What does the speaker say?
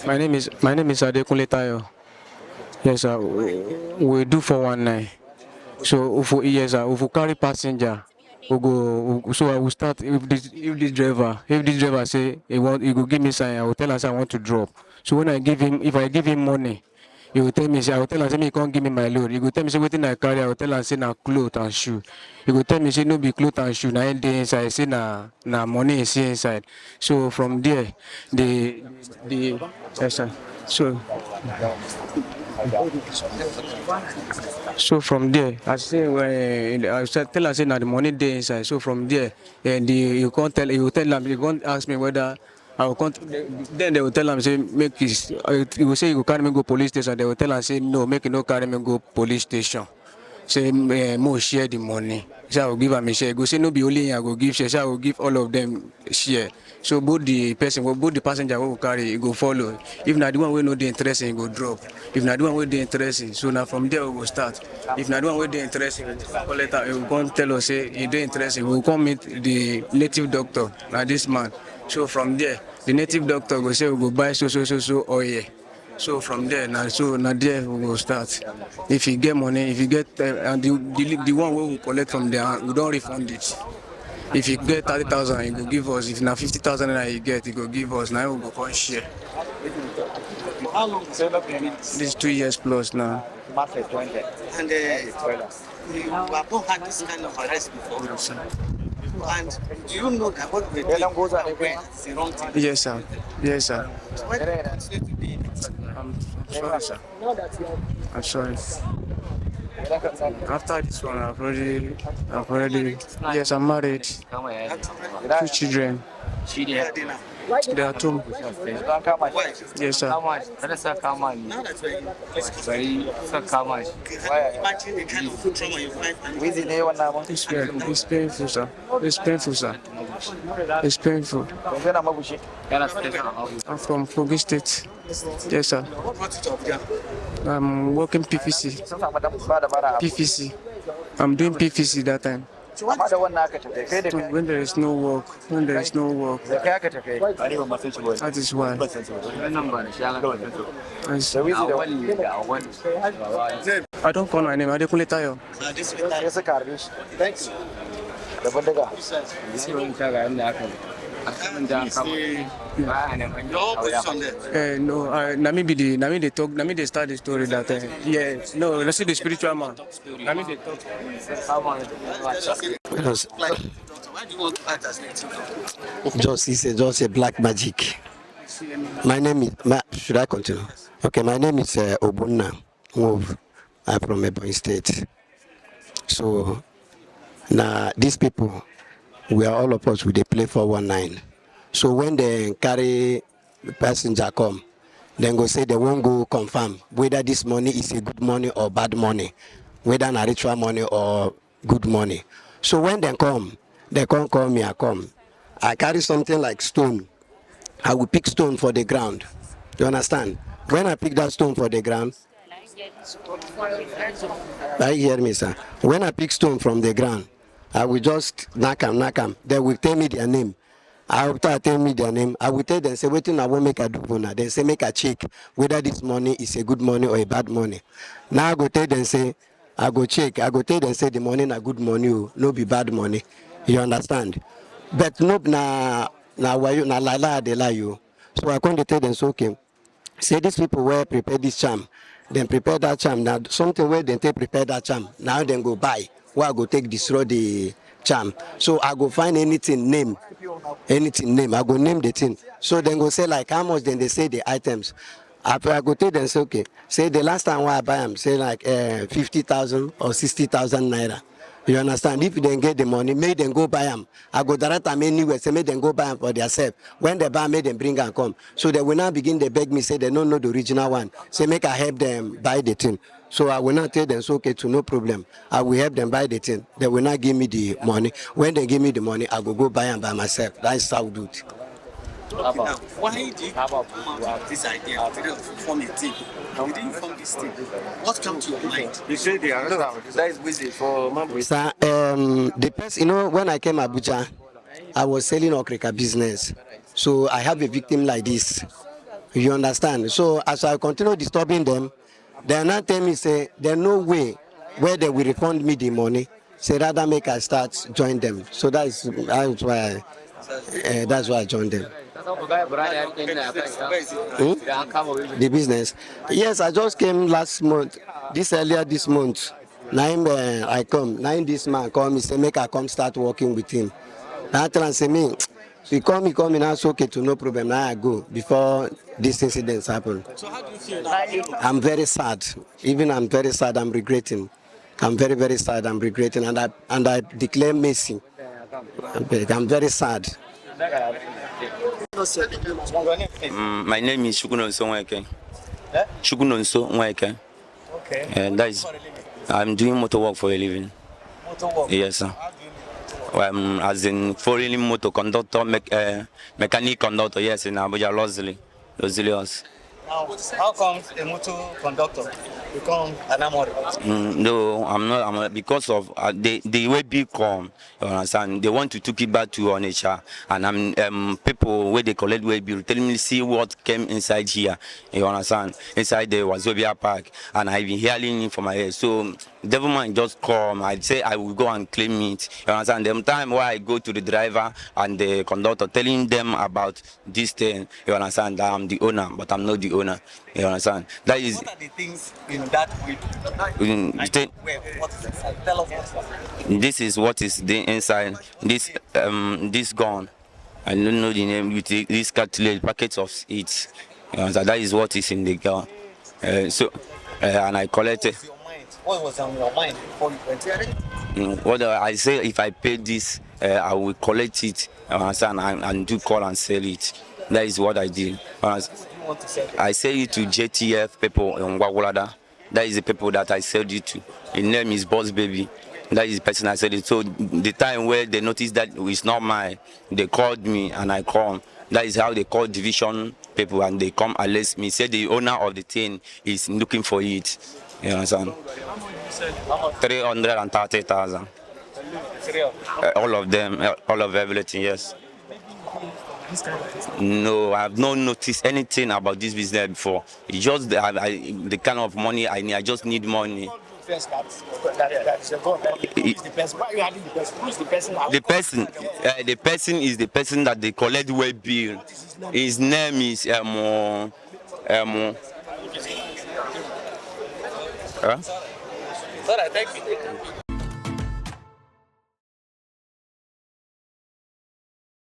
My name is Adekunle Tayo. Yes, sir. We do 419. So if we carry passenger, we go. So I will start if this driver say he go give me sign, I will tell him say I want to drop. So when if I give him money, he will tell me say I will tell him say me he can't give me my load. He go tell me say wetin I carry, I will tell him say na cloth and shoe. He go tell me say no be cloth and shoe, na him dey inside. Say na money is inside. So from there, the yes sir. So So from there, I say when I said, tell her say now the money day inside. So from there, you can't tell you tell them you can't ask me whether I will can't. Then they will tell them say make his. You will say you go carry me go police station. They will tell her say no, make you no carry me go police station. Say more share the money. Say I will give am a share. Go say no be only him I go give share. Say I will give all of them share. So both the passenger wey will carry, he go follow. If na the one wey no dey interested, he go drop. If na the one wey dey interested, so now from there we go start. If na the one wey dey interested, we go collect am. He go come tell us say he dey interested. We go come meet the native doctor, na this man. So from there, the native doctor go say we go buy so oil. So from there, now there we will start. If you get money, if you get and the one we will collect from there, we don't refund it. If you get 30,000, you go give us. If now 50,000 you get, you go give us. Now we go come share. How long is it been? This is 2 years plus now. And you have not had this kind of arrest before. Yes, sir. And do you know that what we did is the wrong thing? Yes, sir. Yes, sir. So why do you continue to be in it? I'm sorry, sir. I'm sorry. After this one, I've already. Yes, I'm married. 2 children. Where are they now? They are two. Why? Yes, sir. Now that we're in this country, imagine the kind of trauma you find and It's painful, sir. It's painful, sir. It's painful. I'm from Kogi State. Yes, sir. what brought you to Abuja? I'm working PVC. PVC. I'm doing PVC that time. So what When there is no work, that is why. I don't call my name. Adekunle Tayo. this is thanks. Your position there. No, Nami they talk, Nami they start the story that yes, no, let's see the spiritual man. Nami they talk. Because Why do you want to act as native doctor? just a black magic. My name is. Should I continue? Okay, my name is Obunna. Move. I'm from Ebonyi State. So now these people, we are all of us. We they play 419. So when they carry passenger come, then go say they won't go confirm whether this money is a good money or bad money, whether a ritual money or good money. So when they can't call me. I come. I carry something like stone. I will pick stone for the ground. You understand? When I pick that stone for the ground, I hear me, sir. When I pick stone from the ground, I will just knock them. They will tell me their name. After I tell me their name, I will tell them, say, waiting, I won't make a do now. They say, make a check whether this money is a good money or a bad money. Now I go tell them, say, I go check. I go tell them, say, the money na good money, no be bad money. You understand? But no, na lie they lie you. So I can't tell them, so okay. Say these people were prepare this charm, then prepare that charm. Now something where they take prepare that charm. Now then go buy. Where I go take destroy the charm. So I go find anything name. I go name the thing. So then go say like how much then they say the items. After I go tell them say okay. Say the last time when I buy them, say like 50,000 or 60,000 naira. You understand? If they get the money, make them go buy them. I go direct them anywhere, say make them go buy them for themselves. When they buy, make them bring and come. So they will now begin to beg me, say they don't know the original one. Say make I help them buy the thing. So I will not tell them, so okay, to no problem. I will help them buy the thing. They will not give me the money. When they give me the money, I will go buy them by myself. That's how I do it. Now, why did you come up with this idea to form a team? You didn't form this team. What came to your mind? You say they are that is busy for Mambo. Sir, the person, when I came Abuja, I was selling okrika business. So I have a victim like this. You understand? So as I continue disturbing them, they are not telling me say there's no way where they will refund me the money. Say rather make I start join them. So that's that's why I joined them. The business. Yes, I just came last month. Earlier this month. Now I come. Now this man come. He say make I come start working with him. Now I tell him say me. He call me now. It's okay to no problem. Now I go before this incident happen. So how do you feel now? I'm very sad. Even I'm very sad. I'm regretting. I'm very very sad. I'm regretting, and I declare mercy. I'm very sad. My name is Shukunonso Nweke. Shukunonso Nweke. Okay. And that is, I'm doing motor work for a living. Motor work? Yes, sir. How do you know? As in foreign motor conductor, mechanic conductor, yes, in Abuja, Lozili. Now, how comes a motor conductor become an amori? No, I'm not. Because of the way people come, you understand? They want to take it back to Onitsha, and I'm people where they collect way bill telling me see what came inside here. You understand? Inside the Wazobia Park, and I've been hearing it from my head. So devil man just come. I say I will go and claim it. You understand? The time where I go to the driver and the conductor telling them about this thing, you understand? That I'm the owner, but I'm not the owner. You understand? That is. What are the things in that way? What is inside? Tell us what's inside. This is what is the inside. This gun. I don't know the name. You take this calculate packets of it. That is what is in the gun. And I collected. What was on your mind before you went there? What I say, if I pay this, I will collect it. And do call and sell it. That is what I did. I sell it to JTF people in Wagwalada. That is the people that I sell it to. His name is Boss Baby. That is the person I said it. So the time where they noticed that it's not mine, they called me and I come. That is how they call division people, and they come arrest me. Say the owner of the thing is looking for it. You understand? 330,000. All of them, all of everything, yes. No, I have not noticed anything about this business before. It's just the kind of money I need. I just need money. The person is the person that they collect way bill. His name is Thank you.